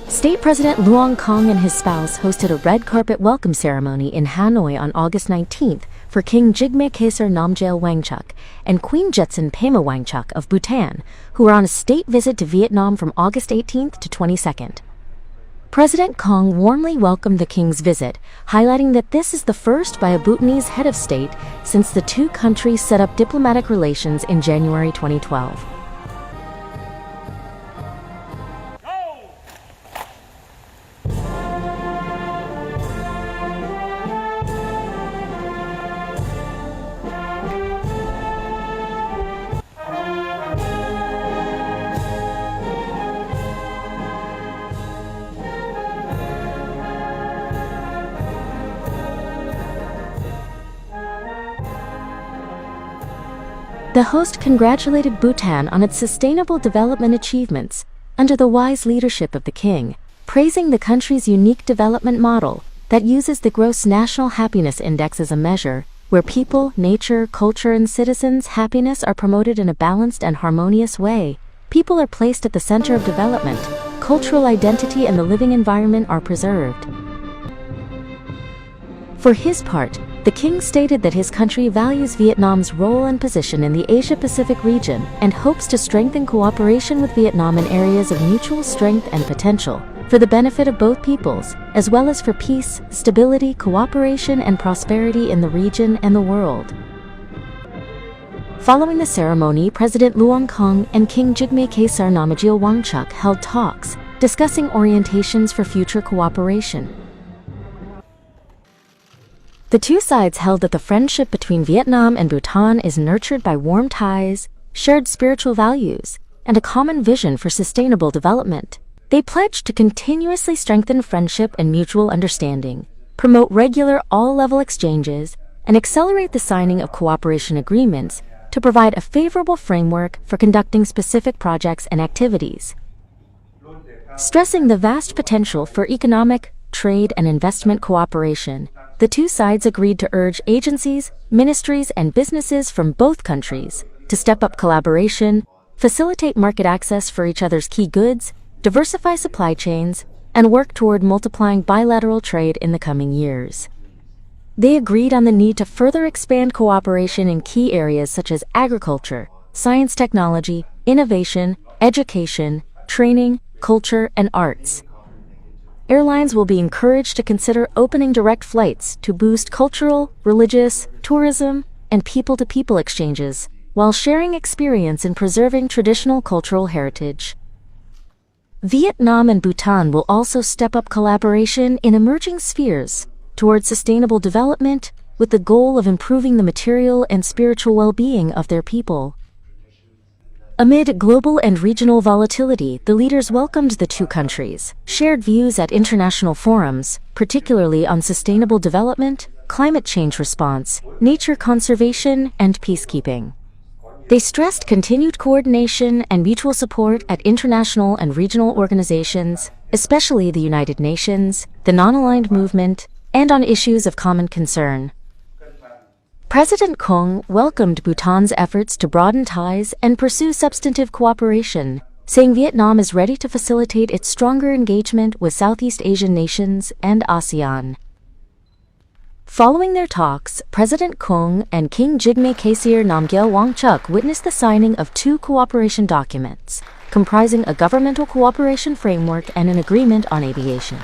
State President Luong Kong and his spouse hosted a red carpet welcome ceremony in Hanoi on August 19th for King Jigme Khesar Namgyel Wangchuck and Queen Gyaltsuen Pema Wangchuck of Bhutan, who were on a state visit to Vietnam from August 18th to 22nd. President Kong warmly welcomed the king's visit, highlighting that this is the first by a Bhutanese head of state since the two countries set up diplomatic relations in January 2012. The host congratulated Bhutan on its sustainable development achievements under the wise leadership of the king, praising the country's unique development model that uses the Gross National Happiness Index as a measure, where people, nature, culture, and citizens' happiness are promoted in a balanced and harmonious way. People are placed at the center of development, cultural identity and the living environment are preserved. For his part, the king stated that his country values Vietnam's role and position in the Asia-Pacific region and hopes to strengthen cooperation with Vietnam in areas of mutual strength and potential, for the benefit of both peoples, as well as for peace, stability, cooperation, and prosperity in the region and the world. Following the ceremony, President Luong Kong and King Jigme Khesar Namgyel Wangchuck held talks, discussing orientations for future cooperation. The two sides held that the friendship between Vietnam and Bhutan is nurtured by warm ties, shared spiritual values, and a common vision for sustainable development. They pledged to continuously strengthen friendship and mutual understanding, promote regular all-level exchanges, and accelerate the signing of cooperation agreements to provide a favorable framework for conducting specific projects and activities. Stressing the vast potential for economic, trade, and investment cooperation, the two sides agreed to urge agencies, ministries, and businesses from both countries to step up collaboration, facilitate market access for each other's key goods, diversify supply chains, and work toward multiplying bilateral trade in the coming years. They agreed on the need to further expand cooperation in key areas such as agriculture, science technology, innovation, education, training, culture, and arts. Airlines will be encouraged to consider opening direct flights to boost cultural, religious, tourism, and people-to-people exchanges, while sharing experience in preserving traditional cultural heritage. Vietnam and Bhutan will also step up collaboration in emerging spheres towards sustainable development with the goal of improving the material and spiritual well-being of their people. Amid global and regional volatility, the leaders welcomed the two countries, shared views at international forums, particularly on sustainable development, climate change response, nature conservation, and peacekeeping. They stressed continued coordination and mutual support at international and regional organizations, especially the United Nations, the Non-Aligned Movement, and on issues of common concern. President Kong welcomed Bhutan's efforts to broaden ties and pursue substantive cooperation, saying Vietnam is ready to facilitate its stronger engagement with Southeast Asian nations and ASEAN. Following their talks, President Kong and King Jigme Khesar Namgyel Wangchuck witnessed the signing of two cooperation documents, comprising a governmental cooperation framework and an agreement on aviation.